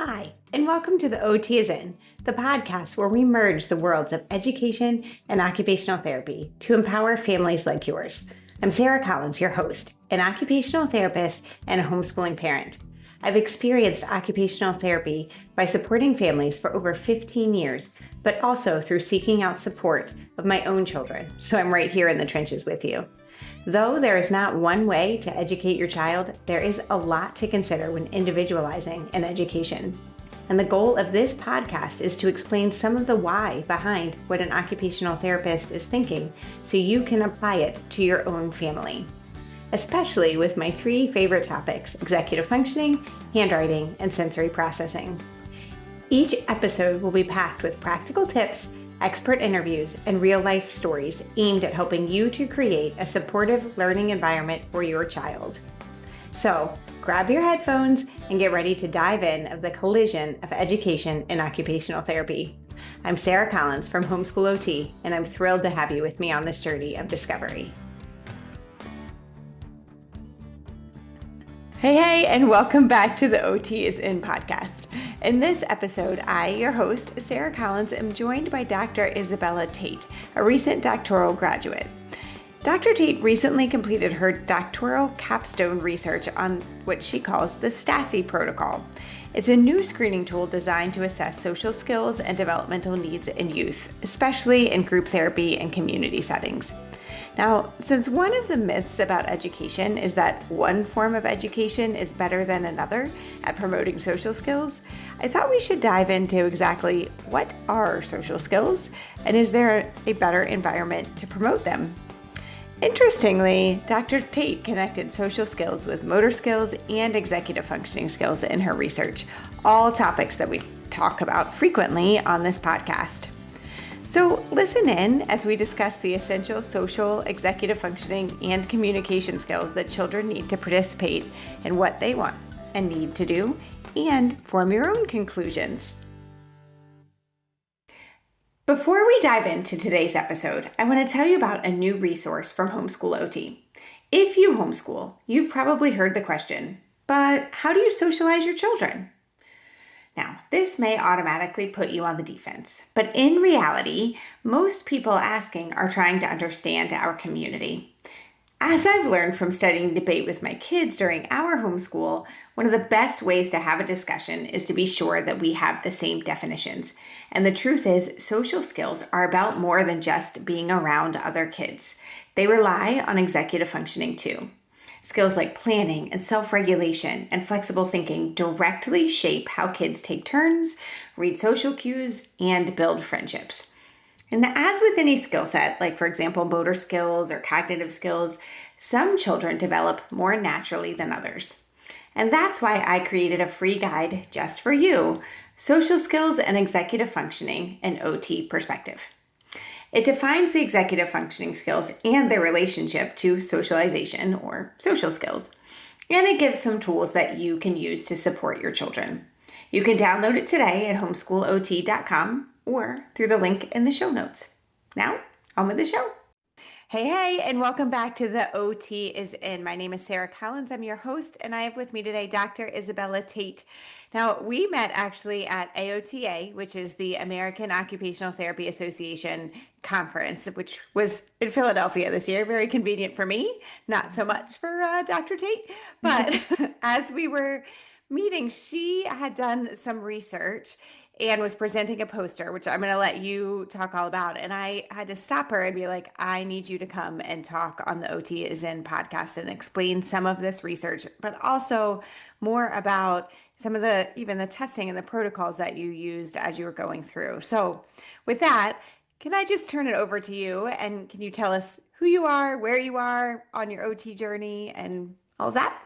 Hi, and welcome to the OT is In, the podcast where we merge the worlds of education and occupational therapy to empower families like yours. I'm Sarah Collins, your host, an occupational therapist and a homeschooling parent. I've experienced occupational therapy by supporting families for over 15 years, but also through seeking out support of my own children, so I'm right here in the trenches with you. Though there is not one way to educate your child, there is a lot to consider when individualizing an education. And the goal of this podcast is to explain some of the why behind what an occupational therapist is thinking so you can apply it to your own family. Especially with my three favorite topics: executive functioning, handwriting, and sensory processing. Each episode will be packed with practical tips, expert interviews, and real-life stories aimed at helping you to create a supportive learning environment for your child. So, grab your headphones and get ready to dive in of the collision of education and occupational therapy. I'm Sarah Collins from Homeschool OT, and I'm thrilled to have you with me on this journey of discovery. Hey, and welcome back to the OT is In podcast. In this episode, I, your host, Sarah Collins, am joined by Dr. Isabella Tate, a recent doctoral graduate. Dr. Tate recently completed her doctoral capstone research on what she calls the STASI Protocol. It's a new screening tool designed to assess social skills and developmental needs in youth, especially in group therapy and community settings. Now, since one of the myths about education is that one form of education is better than another at promoting social skills, I thought we should dive into exactly what are social skills and is there a better environment to promote them. Interestingly, Dr. Tate connected social skills with motor skills and executive functioning skills in her research, all topics that we talk about frequently on this podcast. So listen in as we discuss the essential social, executive functioning, and communication skills that children need to participate in what they want and need to do, and form your own conclusions. Before we dive into today's episode, I want to tell you about a new resource from Homeschool OT. If you homeschool, you've probably heard the question, but how do you socialize your children? Now, this may automatically put you on the defense, but in reality, most people asking are trying to understand our community. As I've learned from studying debate with my kids during our homeschool, one of the best ways to have a discussion is to be sure that we have the same definitions. And the truth is, social skills are about more than just being around other kids. They rely on executive functioning too. Skills like planning and self-regulation and flexible thinking directly shape how kids take turns, read social cues, and build friendships. And as with any skill set, like for example, motor skills or cognitive skills, some children develop more naturally than others. And that's why I created a free guide just for you, Social Skills and Executive Functioning, an OT Perspective. It defines the executive functioning skills and their relationship to socialization or social skills. And it gives some tools that you can use to support your children. You can download it today at homeschoolot.com or through the link in the show notes. Now, on with the show. Hey, and welcome back to the OT is In. My name is Sarah Collins. I'm your host, and I have with me today Dr. Isabella Tate. Now, we met actually at AOTA, which is the American Occupational Therapy Association conference, which was in Philadelphia this year. Very convenient for me, not so much for Dr. Tate. But as we were meeting, she had done some research and was presenting a poster, which I'm going to let you talk all about. And I had to stop her and be like, I need you to come and talk on the OT is In podcast and explain some of this research, but also more about some of even the testing and the protocols that you used as you were going through. So with that, can I just turn it over to you and can you tell us who you are, where you are on your OT journey and all of that?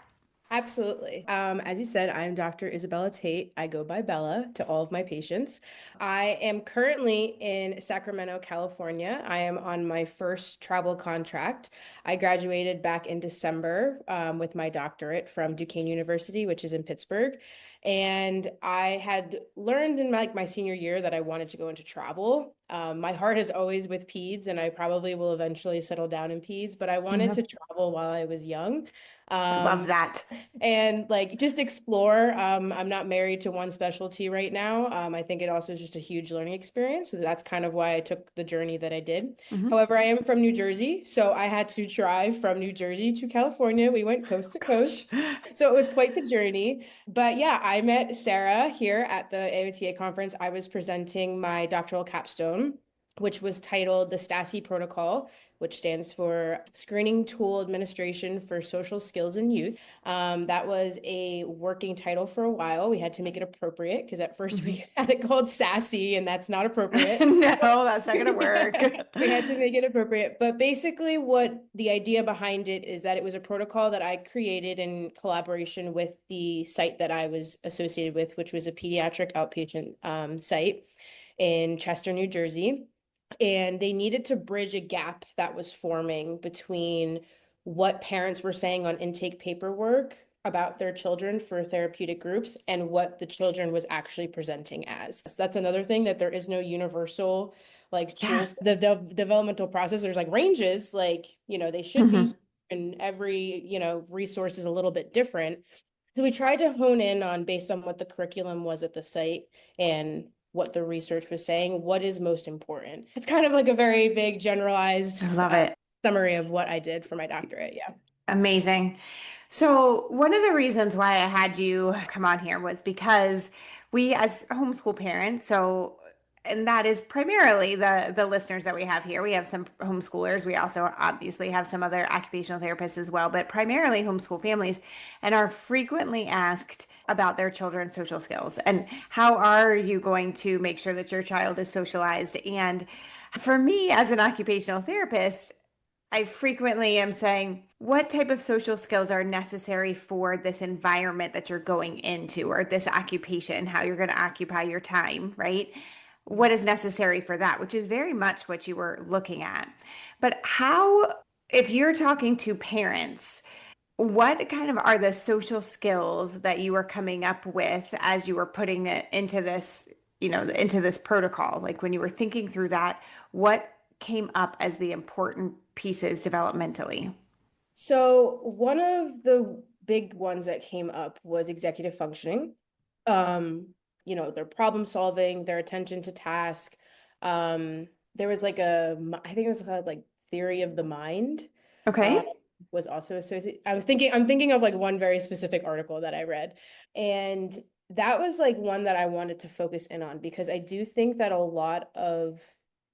Absolutely. As you said, I'm Dr. Isabella Tate. I go by Bella to all of my patients. I am currently in Sacramento, California. I am on my first travel contract. I graduated back in December with my doctorate from Duquesne University, which is in Pittsburgh. And I had learned in my senior year that I wanted to go into travel. My heart is always with peds, and I probably will eventually settle down in peds, but I wanted to travel while I was young. Love that. And like just explore. I'm not married to one specialty right now. I think it also is just a huge learning experience. So that's kind of why I took the journey that I did. Hmm. However, I am from New Jersey, so I had to drive from New Jersey to California. We went coast to Gosh. coast. So it was quite the journey. But yeah, I met Sarah here at the AOTA conference. I was presenting my doctoral capstone, which was titled the STASI Protocol, which stands for Screening Tool Administration for Social Skills in Youth. That was a working title for a while. We had to make it appropriate because at first Hmm. we had it called sassy, and that's not appropriate. No, that's not going to work. We had to make it appropriate. But basically, what the idea behind it is that it was a protocol that I created in collaboration with the site that I was associated with, which was a pediatric outpatient site in Chester, New Jersey. And they needed to bridge a gap that was forming between what parents were saying on intake paperwork about their children for therapeutic groups and what the children was actually presenting as. So that's another thing, that there is no universal like Yeah. tool for the developmental process. There's like ranges, like, they should Hmm. be, and every, resource is a little bit different. So we tried to hone in on, based on what the curriculum was at the site and what the research was saying, what is most important. It's kind of like a very big generalized I love it. summary of what I did for my doctorate. Yeah. Amazing. So, one of the reasons why I had you come on here was because we, as homeschool parents, and that is primarily the listeners that we have here. We have some homeschoolers. We also obviously have some other occupational therapists as well, but primarily homeschool families, and are frequently asked about their children's social skills and how are you going to make sure that your child is socialized. And for me, as an occupational therapist, I frequently am saying, what type of social skills are necessary for this environment that you're going into, or this occupation, how you're going to occupy your time, right? What is necessary for that, which is very much what you were looking at. But how, if you're talking to parents, what kind of are the social skills that you were coming up with as you were putting it into this, into this protocol? Like when you were thinking through that, what came up as the important pieces developmentally? So one of the big ones that came up was executive functioning. Their problem solving, their attention to task. There was like I think it was called like theory of the mind. Uh, Okay. was also associated. I'm thinking of like one very specific article that I read, and that was like one that I wanted to focus in on, because I do think that a lot of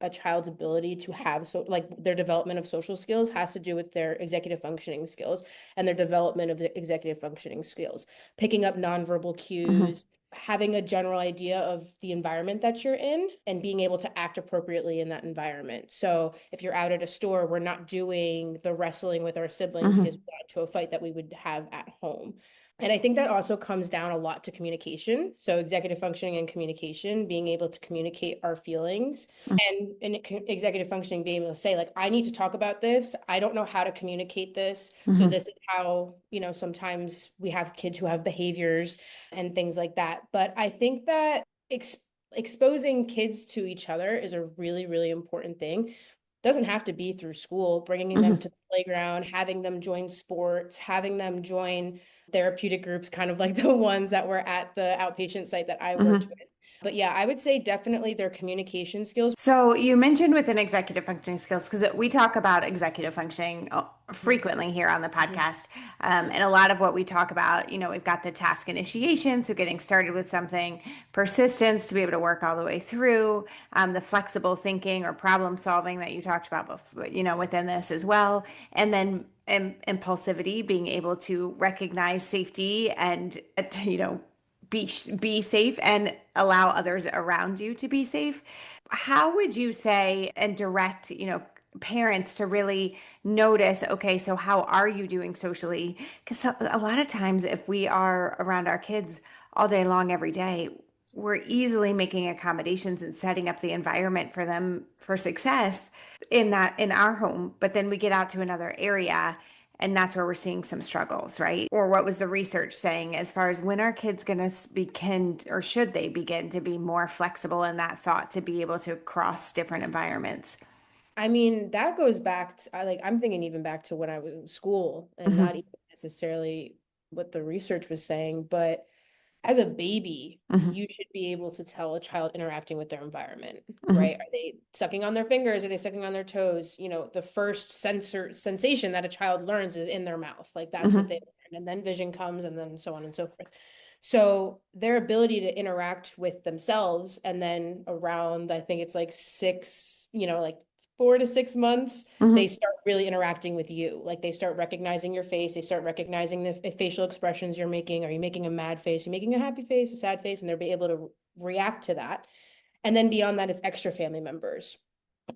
a child's ability to have, so like their development of social skills has to do with their executive functioning skills and their development of the executive functioning skills, picking up nonverbal Hmm. cues, having a general idea of the environment that you're in and being able to act appropriately in that environment. So if you're out at a store, we're not doing the wrestling with our sibling because Hmm. we got into a fight that we would have at home. And I think that also comes down a lot to communication. So executive functioning and communication, being able to communicate our feelings, and in executive functioning, being able to say, like, I need to talk about this. I don't know how to communicate this. So Hmm. this is how, sometimes we have kids who have behaviors and things like that. But I think that exposing kids to each other is a really, really important thing. Doesn't have to be through school, bringing them Hmm. to the playground, having them join sports, having them join therapeutic groups, kind of like the ones that were at the outpatient site that I worked Hmm. with. But yeah, I would say definitely their communication skills. So you mentioned within executive functioning skills, because we talk about executive functioning frequently here on the Mhm. podcast. And a lot of what we talk about, we've got the task initiation, so getting started with something, persistence to be able to work all the way through, the flexible thinking or problem solving that you talked about before, within this as well. And then impulsivity, being able to recognize safety and, be safe and allow others around you to be safe. How would you say and direct, parents to really notice, okay, so how are you doing socially? Because a lot of times if we are around our kids all day long every day, we're easily making accommodations and setting up the environment for them for success in our home, but then we get out to another area and that's where we're seeing some struggles, right? Or what was the research saying as far as when are kids going to begin, or should they begin to be more flexible in that thought to be able to cross different environments? I mean, that goes back to, I'm thinking even back to when I was in school, and not Hmm. even necessarily what the research was saying, but as a baby, Hmm. you should be able to tell a child interacting with their environment, right? Hmm. Are they sucking on their fingers? Are they sucking on their toes? The first sensation that a child learns is in their mouth. Like that's what they Hmm. learn. And then vision comes and then so on and so forth. So their ability to interact with themselves and then around, I think it's like six, like 4 to 6 months, they Hmm. start really interacting with you. Like they start recognizing your face. They start recognizing the facial expressions you're making. Are you making a mad face? Are you making a happy face, a sad face? And they'll be able to react to that. And then beyond that, it's extra family members.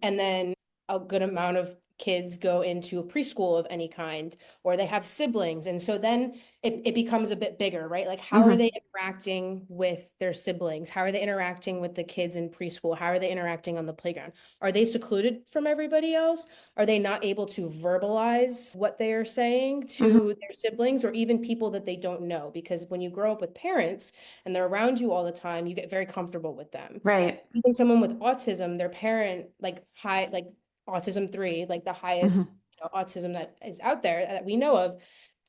And then a good amount of kids go into a preschool of any kind, or they have siblings. And so then it becomes a bit bigger, right? Like, how are Hmm. they interacting with their siblings? How are they interacting with the kids in preschool? How are they interacting on the playground? Are they secluded from everybody else? Are they not able to verbalize what they are saying Hmm. to their siblings or even people that they don't know? Because when you grow up with parents and they're around you all the time, you get very comfortable with them. Right. Even someone with autism, their parent, like high, like autism 3, like the highest Hmm. autism that is out there that we know of,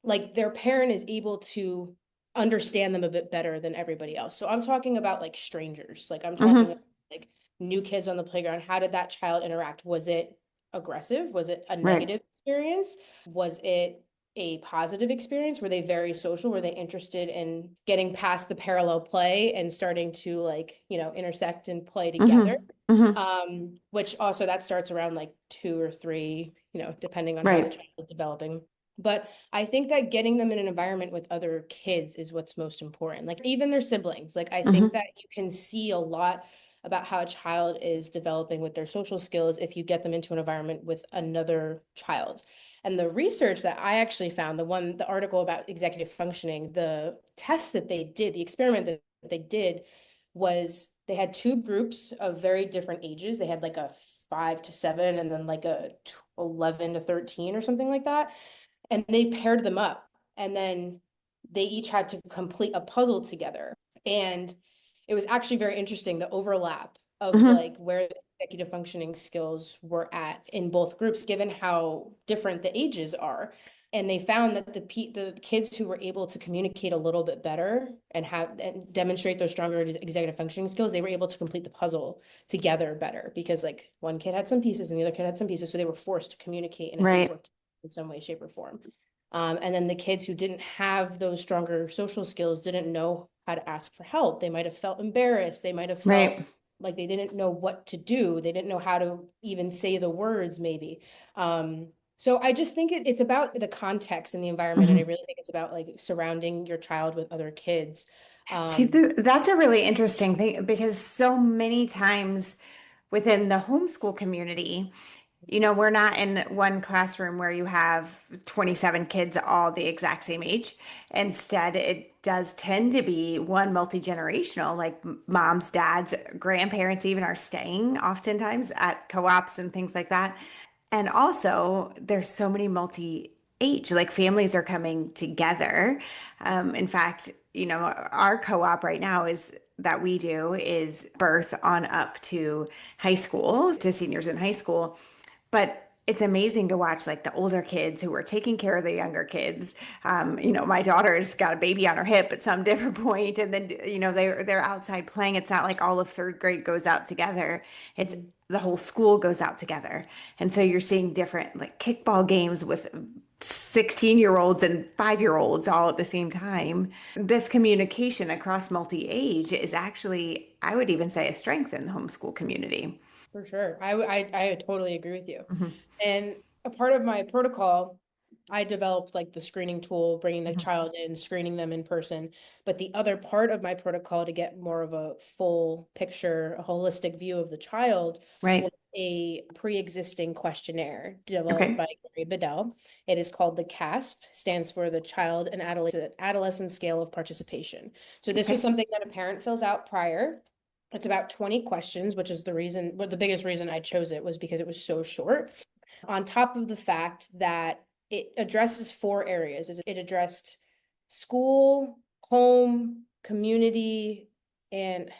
like their parent is able to understand them a bit better than everybody else. So I'm talking about like strangers, like I'm talking about Hmm. like new kids on the playground. How did that child interact? Was it aggressive? Was it a Right. negative experience? Was it a positive experience? Were they very social? Were they interested in getting past the parallel play and starting to like, intersect and play together? Hmm. Hmm. Which also that starts around like 2 or 3, depending on how the Right. child is developing. But I think that getting them in an environment with other kids is what's most important. Like even their siblings. Like I think Hmm. that you can see a lot about how a child is developing with their social skills if you get them into an environment with another child. And the research that I actually found, the article about executive functioning, the test that they did, the experiment that they did was they had two groups of very different ages. They had like a 5 to 7 and then like a 11 to 13 or something like that. And they paired them up. And then they each had to complete a puzzle together. And it was actually very interesting, the overlap of Hmm. like where the executive functioning skills were at in both groups, given how different the ages are. And they found that the kids who were able to communicate a little bit better and demonstrate those stronger executive functioning skills, they were able to complete the puzzle together better because like one kid had some pieces and the other kid had some pieces, so they were forced to communicate and at least Right. work in some way, shape, or form. And then the kids who didn't have those stronger social skills didn't know how to ask for help. They might have felt embarrassed. They might have felt Right. like they didn't know what to do. They didn't know how to even say the words, maybe. So I just think it's about the context and the environment, and I Hmm. really think it's about like surrounding your child with other kids. See, that's a really interesting thing because so many times within the homeschool community, we're not in one classroom where you have 27 kids all the exact same age. Instead, it does tend to be one multi-generational, like moms, dads, grandparents even are staying oftentimes at co-ops and things like that. And also, there's so many multi-age, like families are coming together. In fact, our co-op right now is that we do is birth on up to high school, to seniors in high school. But it's amazing to watch like the older kids who are taking care of the younger kids. My daughter's got a baby on her hip at some different point, and then they're outside playing. It's not like all of third grade goes out together. It's Mhm. the whole school goes out together, and so you're seeing different like kickball games with 16-year-olds and 5-year-olds all at the same time. This communication across multi-age is actually, I would even say, a strength in the homeschool community. For sure. I totally agree with you. Mhm. And a part of my protocol, I developed like the screening tool, bringing the Mhm. child in, screening them in person. But the other part of my protocol to get more of a full picture, a holistic view of the child was Right. a pre-existing questionnaire developed by Okay. Gary Bedell. It is called the CASP, stands for the Child and Adolescent Scale of Participation. So this was Okay. something that a parent fills out prior. It's about 20 questions, which is the biggest reason I chose it was because it was so short. On top of the fact that it addresses 4 areas. It addressed school, home, community, and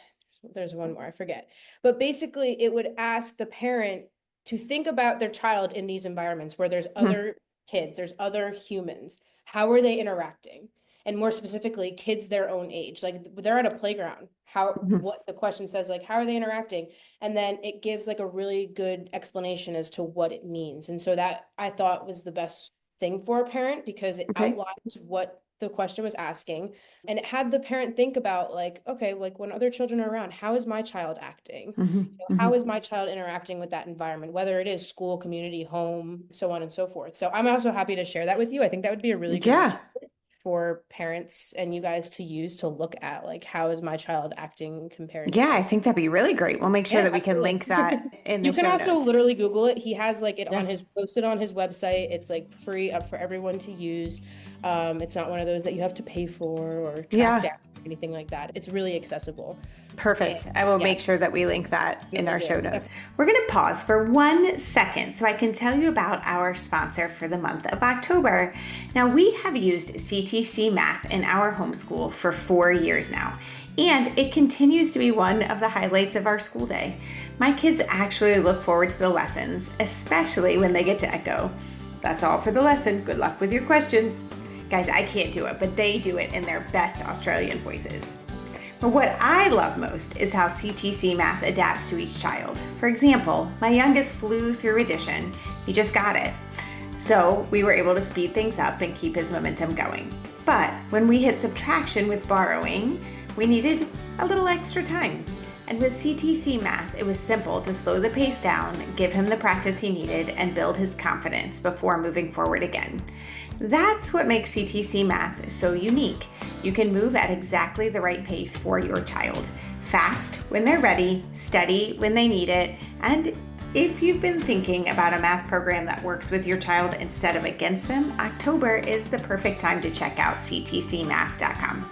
there's one more, I forget. But basically, it would ask the parent to think about their child in these environments where there's Mhm. other kids, there's other humans. how are they interacting? And more specifically, kids their own age, like they're at a playground. Mhm. What the question says, like, how are they interacting? And then it gives like a really good explanation as to what it means. And so that I thought was the best thing for a parent because it Okay. outlines what the question was asking. And it had the parent think about, like, okay, like when other children are around, how is my child acting? Hmm. How Hmm. is my child interacting with that environment, whether it is school, community, home, so on and so forth. So I'm also happy to share that with you. I think that would be a really good Yeah. resource for parents and you guys to use to look at, like, how is my child acting compared Yeah, I to. think that'd be really great. We'll make sure Yeah, that we can absolutely. link that in the You can show also notes. literally Google it. He has like it on Yeah. his posted on his website. It's like free up for everyone to use. It's not one of those that you have to pay for or track Yeah. down or anything like that. It's really accessible. And Perfect. I will yeah, make sure that we link that in really our show good. notes. We're going to pause for 1 second so I can tell you about our sponsor for the month of October. Now, we have used CTC Math in our homeschool for 4 years now, and it continues to be one of the highlights of our school day. My kids actually look forward to the lessons, especially when they get to echo, "That's all for the lesson. Good luck with your questions." Guys, I can't do it, but they do it in their best Australian voices. But what I love most is how CTC Math adapts to each child. For example, my youngest flew through addition. He just got it. So we were able to speed things up and keep his momentum going. But when we hit subtraction with borrowing, we needed a little extra time. And with CTC Math, it was simple to slow the pace down, give him the practice he needed, and build his confidence before moving forward again. That's what makes CTC Math so unique. You can move at exactly the right pace for your child. Fast when they're ready, steady when they need it, and if you've been thinking about a math program that works with your child instead of against them, October is the perfect time to check out ctcmath.com.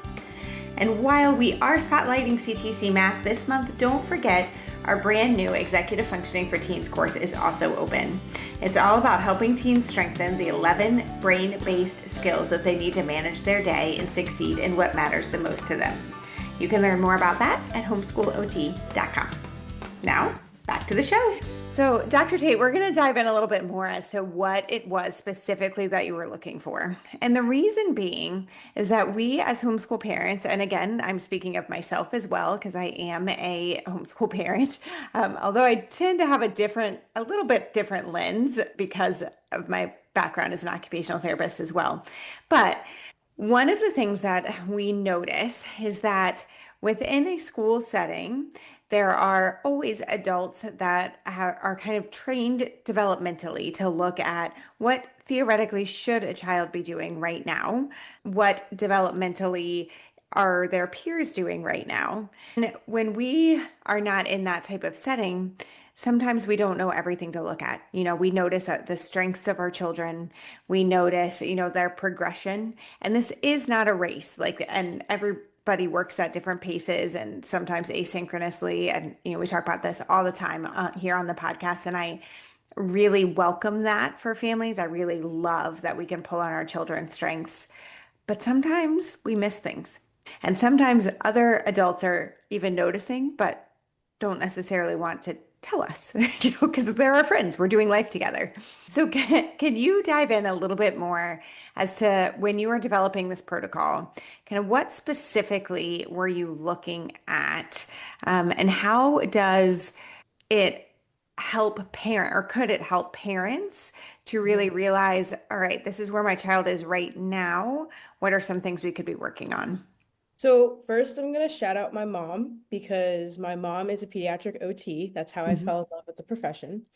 And while we are spotlighting CTC Math this month, don't forget our brand new Executive Functioning for Teens course is also open. It's all about helping teens strengthen the 11 brain-based skills that they need to manage their day and succeed in what matters the most to them. You can learn more about that at homeschoolot.com. Now, back to the show. So, Dr. Tate, we're going to dive in a little bit more as to what it was specifically that you were looking for. And the reason being is that we, as homeschool parents, and again, I'm speaking of myself as well, because I am a homeschool parent, although I tend to have a little bit different lens because of my background as an occupational therapist as well. But one of the things that we notice is that within a school setting, there are always adults that are kind of trained developmentally to look at what theoretically should a child be doing right now, what developmentally are their peers doing right now. And when we are not in that type of setting, sometimes we don't know everything to look at. We notice the strengths of our children. We notice, their progression. And this is not a race, and everybody works at different paces and sometimes asynchronously. And, we talk about this all the time here on the podcast. And I really welcome that for families. I really love that we can pull on our children's strengths. But sometimes we miss things. And sometimes other adults are even noticing, but don't necessarily want to tell us, because they're our friends. We're doing life together. So can you dive in a little bit more as to when you were developing this protocol, kind of what specifically were you looking at, and how does it help parent, or could it help parents to really realize, all right, this is where my child is right now. What are some things we could be working on? So first, I'm gonna shout out my mom because my mom is a pediatric OT. That's how I Mhm. fell in love with the profession.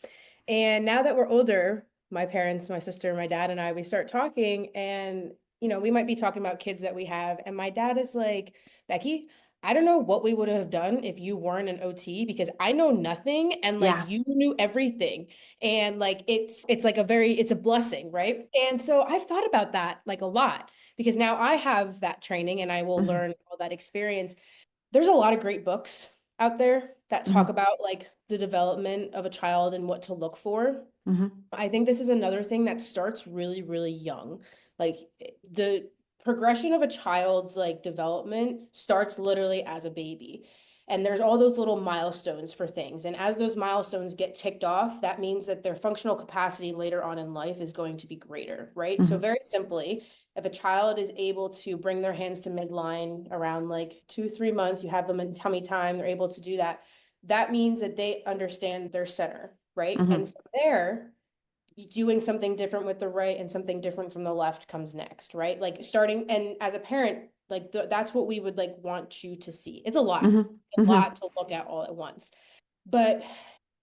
And now that we're older, my parents, my sister, my dad, and I, we start talking, and we might be talking about kids that we have, and my dad is like, "Becky, I don't know what we would have done if you weren't an OT because I know nothing, and like Yeah. you knew everything, and like it's like it's a blessing, right?" And so I've thought about that like a lot because now I have that training and I will Mhm. learn all that experience. There's a lot of great books out there that talk Mhm. about like the development of a child and what to look for. Mhm. I think this is another thing that starts really, really young. Like the progression of a child's like development starts literally as a baby. And there's all those little milestones for things. And as those milestones get ticked off, that means that their functional capacity later on in life is going to be greater, right? So Mhm. very simply, If a child is able to bring their hands to midline around like 2, 3 months, you have them in tummy time, they're able to do that. That means that they understand their center, right? Hmm. And from there, doing something different with the right and something different from the left comes next, right? Like starting, and as a parent, like that's what we would like want you to see. It's Hmm. a Hmm. lot to look at all at once. But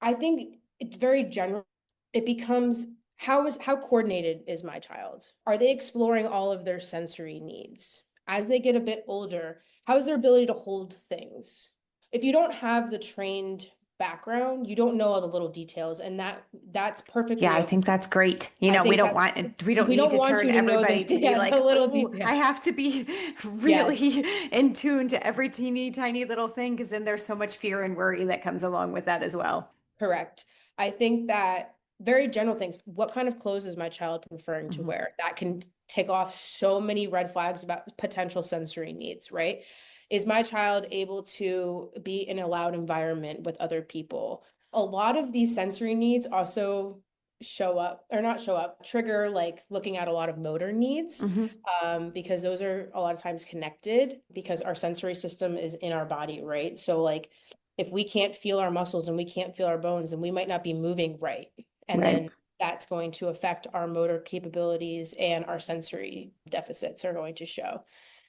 I think it's very general. It becomes how coordinated is my child? Are they exploring all of their sensory needs? As they get a bit older, how is their ability to hold things? If you don't have the trained background, you don't know all the little details, and that's Yeah, perfectly I okay. think that's great. I We think don't that's want, we don't we need don't to want turn you to know everybody the to be the like, little oh, details. I have to be Yes. really in tune to every teeny tiny little thing, because then there's so much fear and worry that comes along with that as well. Correct. I think that very general things. What kind of clothes is my child preferring to Hmm. wear? That can take off so many red flags about potential sensory needs, right? Is my child able to be in a loud environment with other people? A lot of these sensory needs also show up or not show up, trigger like looking at a lot of motor needs, Hmm. because those are a lot of times connected because our sensory system is in our body, right? So like if we can't feel our muscles and we can't feel our bones, then we might not be moving right. And Right. then that's going to affect our motor capabilities and our sensory deficits are going to show.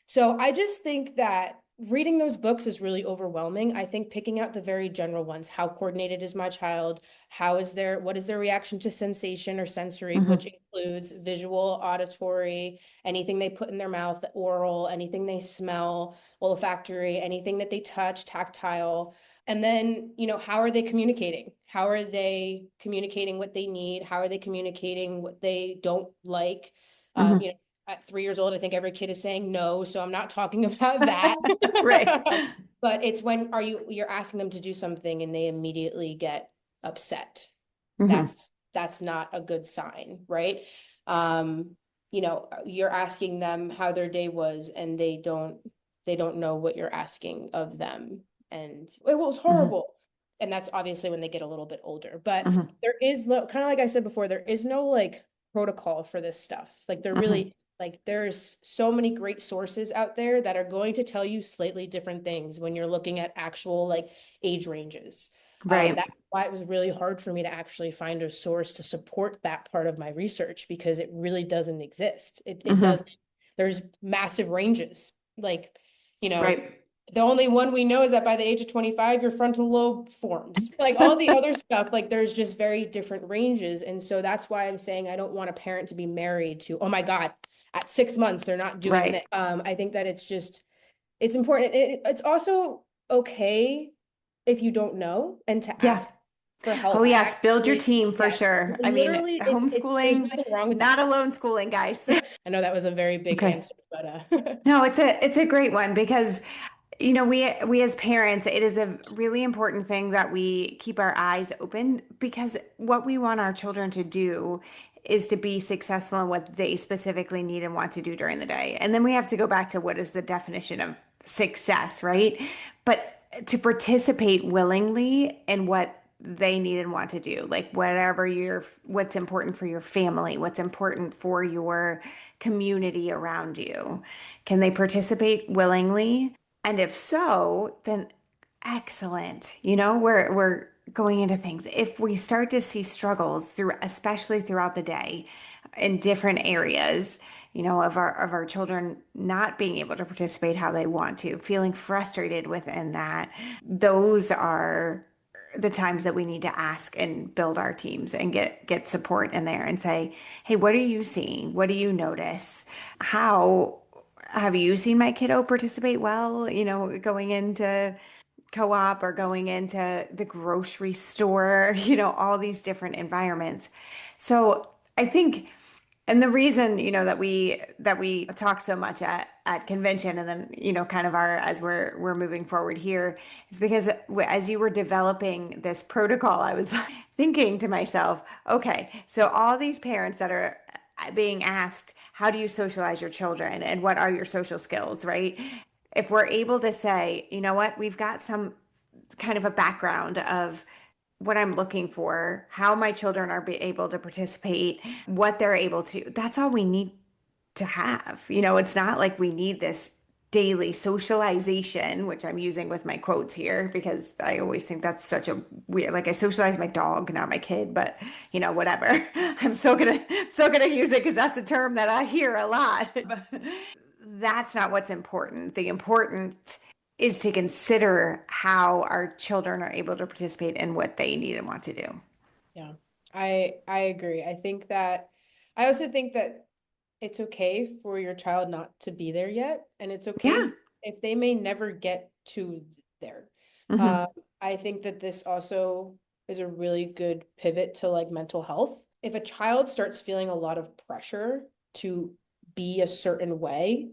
So I just think that reading those books is really overwhelming. I think picking out the very general ones, how coordinated is my child? What is their reaction to sensation or sensory, which Hmm. includes visual, auditory, anything they put in their mouth, oral, anything they smell, olfactory, anything that they touch, tactile. And then, how are they communicating? How are they communicating what they need? How are they communicating what they don't like? Hmm. At 3 years old, I think every kid is saying no, so I'm not talking about that. Right. But it's when you're asking them to do something and they immediately get upset. Hmm. That's not a good sign, right? Um, you're asking them how their day was and they don't know what you're asking of them. And it was Hmm. horrible. And that's obviously when they get a little bit older. But Hmm. there is no, kind of like I said before, there is no like protocol for this stuff. Like there Hmm. really like there's so many great sources out there that are going to tell you slightly different things when you're looking at actual like age ranges. Right. That's why it was really hard for me to actually find a source to support that part of my research because it really doesn't exist. It Hmm. does. There's massive ranges. Like, you know, Right. the only one we know is that by the age of 25, your frontal lobe forms. Like all the other stuff, like there's just very different ranges. And so that's why I'm saying I don't want a parent to be married to, oh my God, at 6 months, they're not doing Right. that. I think that it's important. It's also okay if you don't know and to Yeah. ask for Oh, help. I yes. Build your actually, team for yes, sure. I mean, literally, there's homeschooling, nothing wrong with not that. alone schooling, guys. I know that was a very big Okay. answer, but No, it's a great one because we as parents, it is a really important thing that we keep our eyes open because what we want our children to do is to be successful in what they specifically need and want to do during the day. And then we have to go back to what is the definition of success, right? But to participate willingly in what they need and want to do, like what's important for your family, what's important for your community around you. Can they participate willingly? And if so, then excellent. We're going into things. If we start to see struggles through, especially throughout the day in different areas, of our children not being able to participate how they want to, feeling frustrated within that, those are the times that we need to ask and build our teams and get support in there and say, hey, what are you seeing? What do you notice? How have you seen my kiddo participate well, going into co-op or going into the grocery store, all these different environments. So I think, and the reason, that we talk so much at convention and then, kind of as we're moving forward here is because as you were developing this protocol, I was thinking to myself, okay, so all these parents that are being asked, how do you socialize your children and what are your social skills, right? If we're able to say, you know what, we've got some kind of a background of what I'm looking for, how my children are able to participate, what they're able to. That's all we need to have. It's not like we need this daily socialization, which I'm using with my quotes here because I always think that's such a weird, like I socialize my dog, not my kid, but whatever. I'm still gonna use it because that's a term that I hear a lot. But that's not what's important. The important is to consider how our children are able to participate in what they need and want to do. Yeah, I agree. I also think that it's okay for your child not to be there yet, and it's okay Yeah. if they may never get to there. Hmm. Um, I think that this also is a really good pivot to like mental health. If a child starts feeling a lot of pressure to be a certain way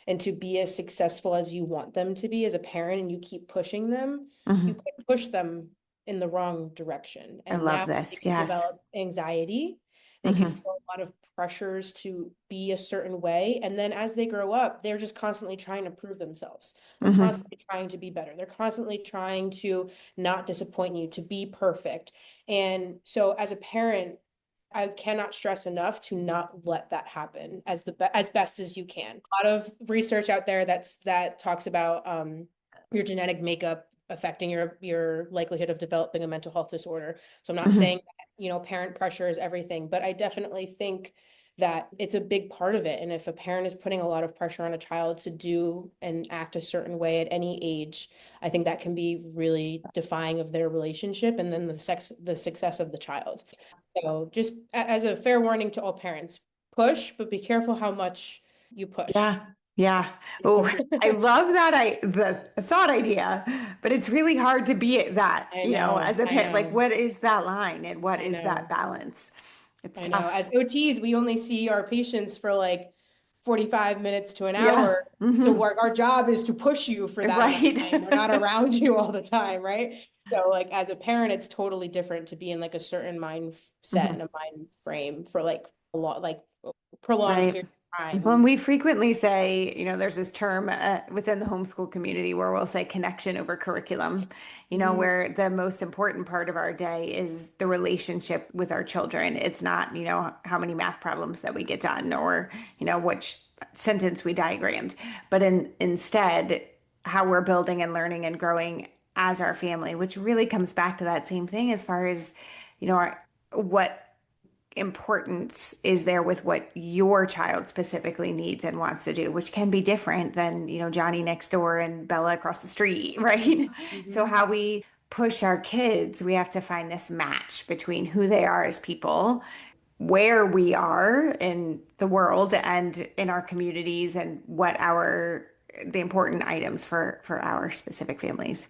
and to be as successful as you want them to be as a parent, and you keep pushing them, you Hmm. could push them in the wrong direction. I And love now they this. could Yes. develop anxiety. They could Hmm. feel a lot of pressures to be a certain way. And then as they grow up, they're just constantly trying to prove themselves. They're Hmm. constantly trying to be better. They're constantly trying to not disappoint you, to be perfect. And so as a parent, I cannot stress enough to not let that happen as best as you can. A lot of research out there that talks about your genetic makeup affecting your likelihood of developing a mental health disorder. So I'm not Hmm. saying that, parent pressure is everything, but I definitely think that it's a big part of it. And if a parent is putting a lot of pressure on a child to do and act a certain way at any age, I think that can be really defying of their relationship and then the success of the child. So just as a fair warning to all parents, push, but be careful how much you push. Yeah. Yeah. Oh, I love that the thought idea, but it's really hard to be that, as a I parent. Like, know, what is that line and what I is that know, balance? It's I know. tough. As OTs, we only see our patients for like 45 minutes to an Yeah. hour. So Hmm. our job is to push you for that amount Right. of time. We're not around you all the time, right? So like as a parent, it's totally different to be in like a certain mindset and Hmm. a mind frame for like a lot, like prolonged Right. period of When time. we frequently say, there's this term within the homeschool community where we'll say connection over curriculum, Mhm. where the most important part of our day is the relationship with our children. It's not, how many math problems that we get done or, which sentence we diagrammed, but instead how we're building and learning and growing as our family, which really comes back to that same thing as far as, what importance is there with what your child specifically needs and wants to do, which can be different than, Johnny next door and Bella across the street, right? So, Mhm. how we push our kids, we have to find this match between who they are as people, where we are in the world and in our communities, and what the important items for our specific families.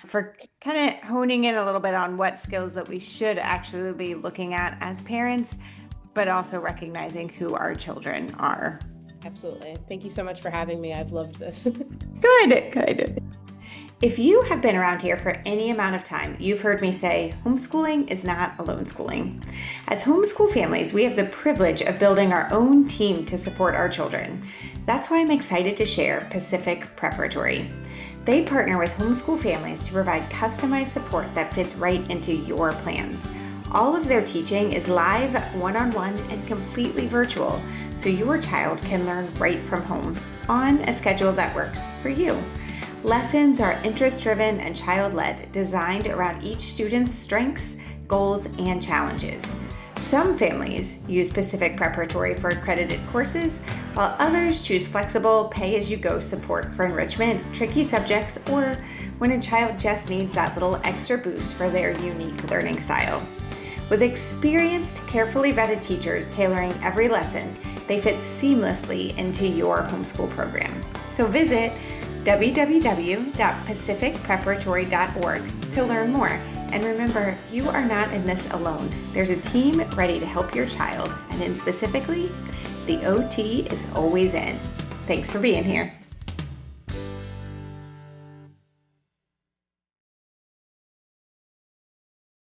For kind of honing in a little bit on what skills that we should actually be looking at as parents, but also recognizing who our children are. Absolutely. Thank you so much for having me. I've loved this. Good, good. If you have been around here for any amount of time, you've heard me say homeschooling is not alone schooling. As homeschool families, we have the privilege of building our own team to support our children. That's why I'm excited to share Pacific Preparatory. They partner with homeschool families to provide customized support that fits right into your plans. All of their teaching is live, one-on-one, and completely virtual, so your child can learn right from home on a schedule that works for you. Lessons are interest-driven and child-led, designed around each student's strengths, goals, and challenges. Some families use Pacific Preparatory for accredited courses, while others choose flexible, pay-as-you-go support for enrichment, tricky subjects, or when a child just needs that little extra boost for their unique learning style. With experienced, carefully vetted teachers tailoring every lesson, they fit seamlessly into your homeschool program. So visit www.pacificpreparatory.org to learn more. And remember, you are not in this alone. There's a team ready to help your child, and in specifically, the OT is always in. Thanks for being here.